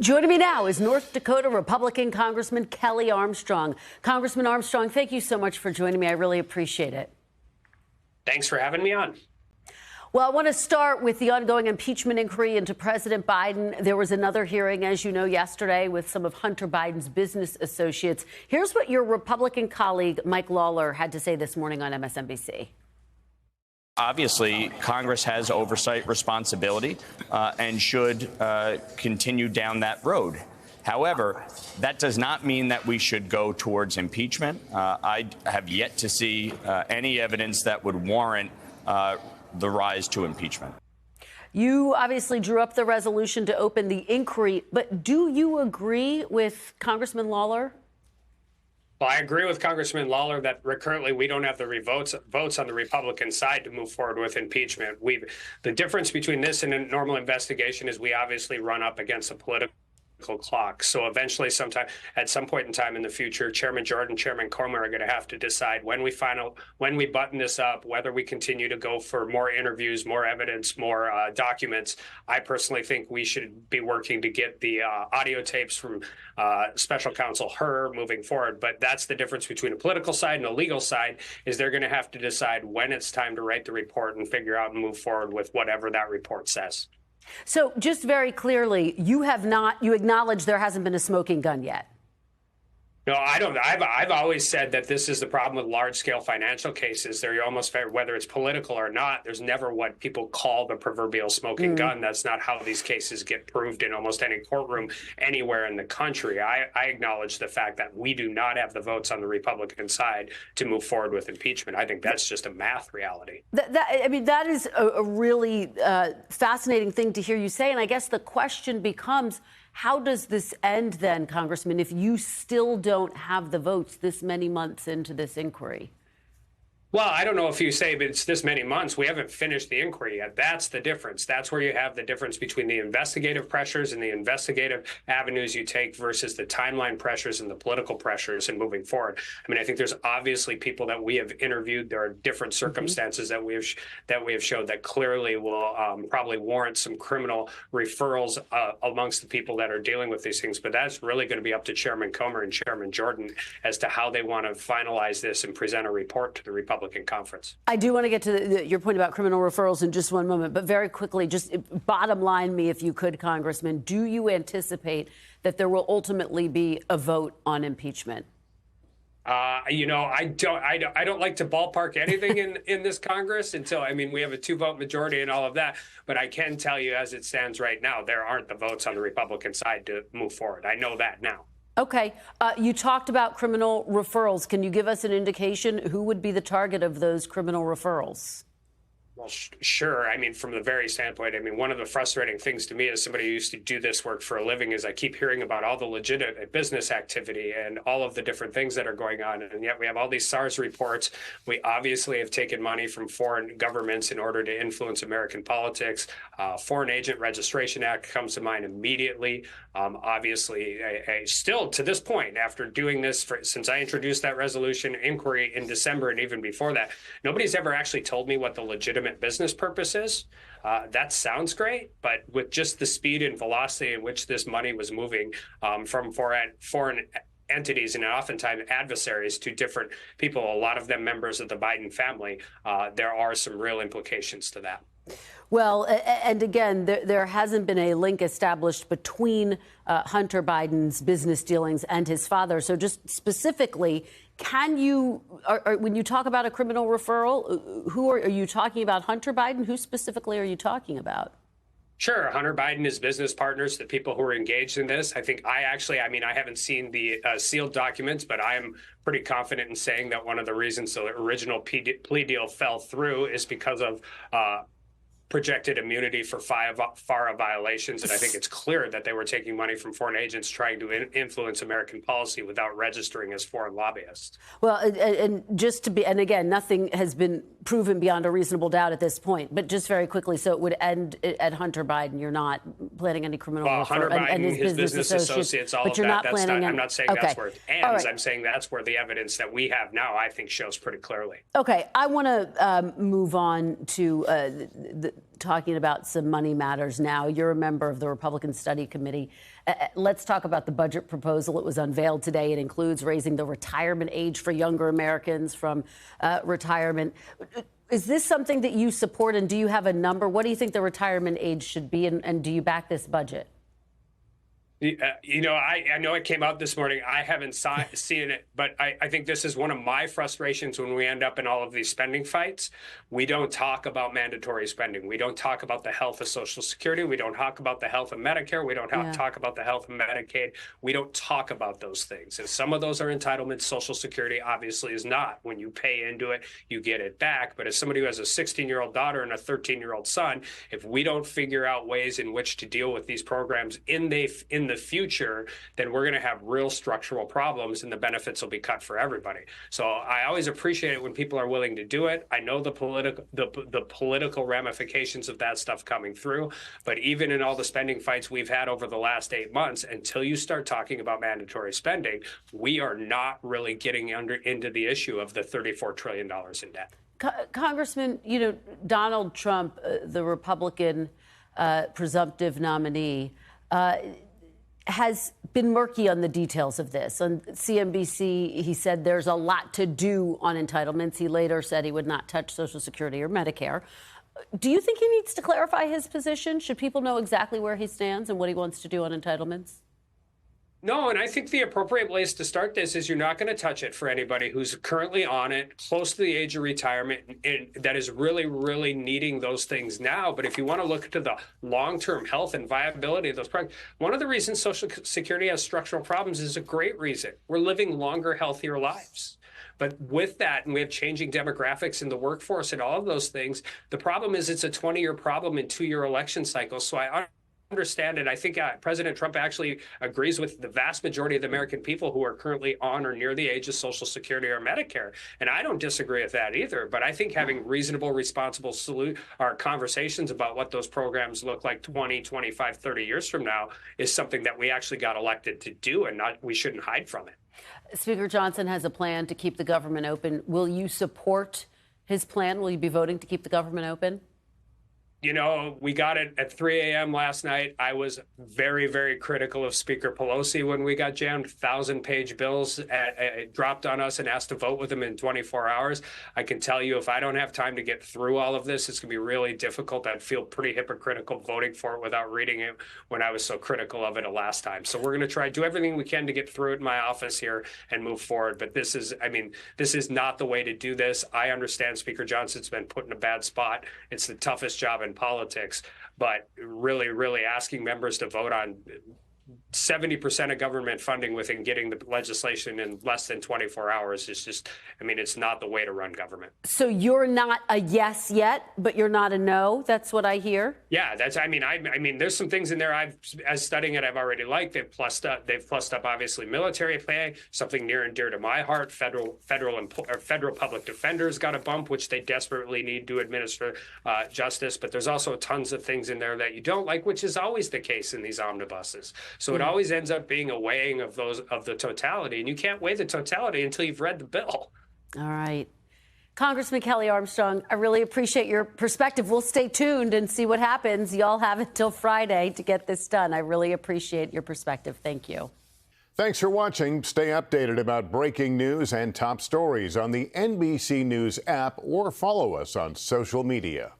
Joining me now is North Dakota Republican Congressman Kelly Armstrong. Congressman Armstrong, thank you so much for joining me. I really appreciate it. Thanks for having me on. Well, I want to start with the ongoing impeachment inquiry into President Biden. There was another hearing, as you know, yesterday with some of Hunter Biden's business associates. Here's what your Republican colleague, Mike Lawler, had to say this morning on MSNBC. Obviously, Congress has oversight responsibility and should continue down that road. However, that does not mean that we should go towards impeachment. I have yet to see any evidence that would warrant the rise to impeachment. You obviously drew up the resolution to open the inquiry, but do you agree with Congressman Lawler? Well, I agree with Congressman Lawler that currently we don't have the votes on the Republican side to move forward with impeachment. The difference between this and a normal investigation is we obviously run up against a political clock. So eventually, at some point in time in the future, Chairman Jordan, Chairman Comer are going to have to decide when we button this up, whether we continue to go for more interviews, more evidence, more documents. I personally think we should be working to get the audio tapes from Special Counsel Hur moving forward. But that's the difference between a political side and a legal side, is they're going to have to decide when it's time to write the report and figure out and move forward with whatever that report says. So just very clearly, you acknowledge there hasn't been a smoking gun yet. No, I don't. I've always said that this is the problem with large-scale financial cases. They're almost fair, whether it's political or not. There's never what people call the proverbial smoking gun. That's not how these cases get proved in almost any courtroom anywhere in the country. I acknowledge the fact that we do not have the votes on the Republican side to move forward with impeachment. I think that's just a math reality. That is a really fascinating thing to hear you say. And I guess the question becomes, how does this end then, Congressman, if you still don't have the votes this many months into this inquiry? Well, I don't know if you say, but it's this many months. We haven't finished the inquiry yet. That's the difference. That's where you have the difference between the investigative pressures and the investigative avenues you take versus the timeline pressures and the political pressures and moving forward. I mean, I think there's obviously people that we have interviewed. There are different circumstances that we have showed that clearly will probably warrant some criminal referrals amongst the people that are dealing with these things. But that's really going to be up to Chairman Comer and Chairman Jordan as to how they want to finalize this and present a report to the Republican Conference. I do want to get to your point about criminal referrals in just one moment, but very quickly, just bottom line me, if you could, Congressman, do you anticipate that there will ultimately be a vote on impeachment? I don't like to ballpark anything in this Congress until, we have a 2-vote majority and all of that. But I can tell you, as it stands right now, there aren't the votes on the Republican side to move forward. I know that now. Okay. You talked about criminal referrals. Can you give us an indication who would be the target of those criminal referrals? Well, sure. From the very standpoint, one of the frustrating things to me as somebody who used to do this work for a living is I keep hearing about all the legitimate business activity and all of the different things that are going on. And yet we have all these SARS reports. We obviously have taken money from foreign governments in order to influence American politics. Foreign Agent Registration Act comes to mind immediately. Obviously, still to this point, after doing this since I introduced that resolution inquiry in December and even before that, nobody's ever actually told me what the legitimate business purpose is. That sounds great, but with just the speed and velocity in which this money was moving from foreign entities and oftentimes adversaries to different people, a lot of them members of the Biden family, there are some real implications to that. Well, and again, there hasn't been a link established between Hunter Biden's business dealings and his father. So just specifically, when you talk about a criminal referral, who are you talking about? Hunter Biden? Who specifically are you talking about? Sure. Hunter Biden, his business partners, the people who are engaged in this. I think I haven't seen the sealed documents, but I am pretty confident in saying that one of the reasons the original plea deal fell through is because of projected immunity for FARA violations. And I think it's clear that they were taking money from foreign agents trying to influence American policy without registering as foreign lobbyists. Well, and again, nothing has been proven beyond a reasonable doubt at this point. But just very quickly, so it would end at Hunter Biden. You're not planning any criminal Hunter Biden, and his business associates, all of that. I'm not saying that's where it ends. Right. I'm saying that's where the evidence that we have now, I think, shows pretty clearly. Okay, I want to move on to talking about some money matters now. You're a member of the Republican Study Committee. Let's talk about the budget proposal. It was unveiled today. It includes raising the retirement age for younger Americans from retirement. Is this something that you support, and do you have a number? What do you think the retirement age should be, and do you back this budget? I know it came out this morning. I haven't seen it, but I think this is one of my frustrations when we end up in all of these spending fights. We don't talk about mandatory spending. We don't talk about the health of Social Security. We don't talk about the health of Medicare. We don't talk about the health of Medicaid. We don't talk about those things. And some of those are entitlements. Social Security obviously is not. When you pay into it, you get it back. But as somebody who has a 16-year-old daughter and a 13-year-old son, if we don't figure out ways in which to deal with these programs in the future, then we're going to have real structural problems and the benefits will be cut for everybody. So I always appreciate it when people are willing to do it. I know the political ramifications of that stuff coming through, but even in all the spending fights we've had over the last 8 months, until you start talking about mandatory spending, we are not really getting into the issue of the $34 trillion in debt. Congressman, Donald Trump, the Republican presumptive nominee, has been murky on the details of this. On CNBC, he said there's a lot to do on entitlements. He later said he would not touch Social Security or Medicare. Do you think he needs to clarify his position? Should people know exactly where he stands and what he wants to do on entitlements? No, and I think the appropriate place to start this is you're not going to touch it for anybody who's currently on it, close to the age of retirement, and that is really, really needing those things now. But if you want to look to the long-term health and viability of those programs, one of the reasons Social Security has structural problems is a great reason. We're living longer, healthier lives. But with that, and we have changing demographics in the workforce and all of those things, the problem is it's a 20-year problem in 2-year election cycles. So I understand it. I think President Trump actually agrees with the vast majority of the American people who are currently on or near the age of Social Security or Medicare. And I don't disagree with that either. But I think having reasonable, responsible conversations about what those programs look like 20, 25, 30 years from now is something that we actually got elected to do, and we shouldn't hide from it. Speaker Johnson has a plan to keep the government open. Will you support his plan? Will you be voting to keep the government open? We got it at 3 a.m. last night. I was very, very critical of Speaker Pelosi when we got jammed. 1,000-page bills dropped on us and asked to vote with them in 24 hours. I can tell you, if I don't have time to get through all of this, it's going to be really difficult. I'd feel pretty hypocritical voting for it without reading it when I was so critical of it last time. So we're going to try to do everything we can to get through it in my office here and move forward. But this is not the way to do this. I understand Speaker Johnson's been put in a bad spot. It's the toughest job in politics, but really, really asking members to vote on 70% of government funding within getting the legislation in less than 24 hours is just, it's not the way to run government. So you're not a yes yet, but you're not a no? That's what I hear? Yeah, there's some things in there as studying it, I've already liked. They've plussed up obviously military pay, something near and dear to my heart. Federal public defenders got a bump, which they desperately need to administer justice. But there's also tons of things in there that you don't like, which is always the case in these omnibuses. So it always ends up being a weighing of the totality, and you can't weigh the totality until you've read the bill. All right. Congressman Kelly Armstrong, I really appreciate your perspective. We'll stay tuned and see what happens. Y'all have until Friday to get this done. I really appreciate your perspective. Thank you. Thanks for watching. Stay updated about breaking news and top stories on the NBC News app or follow us on social media.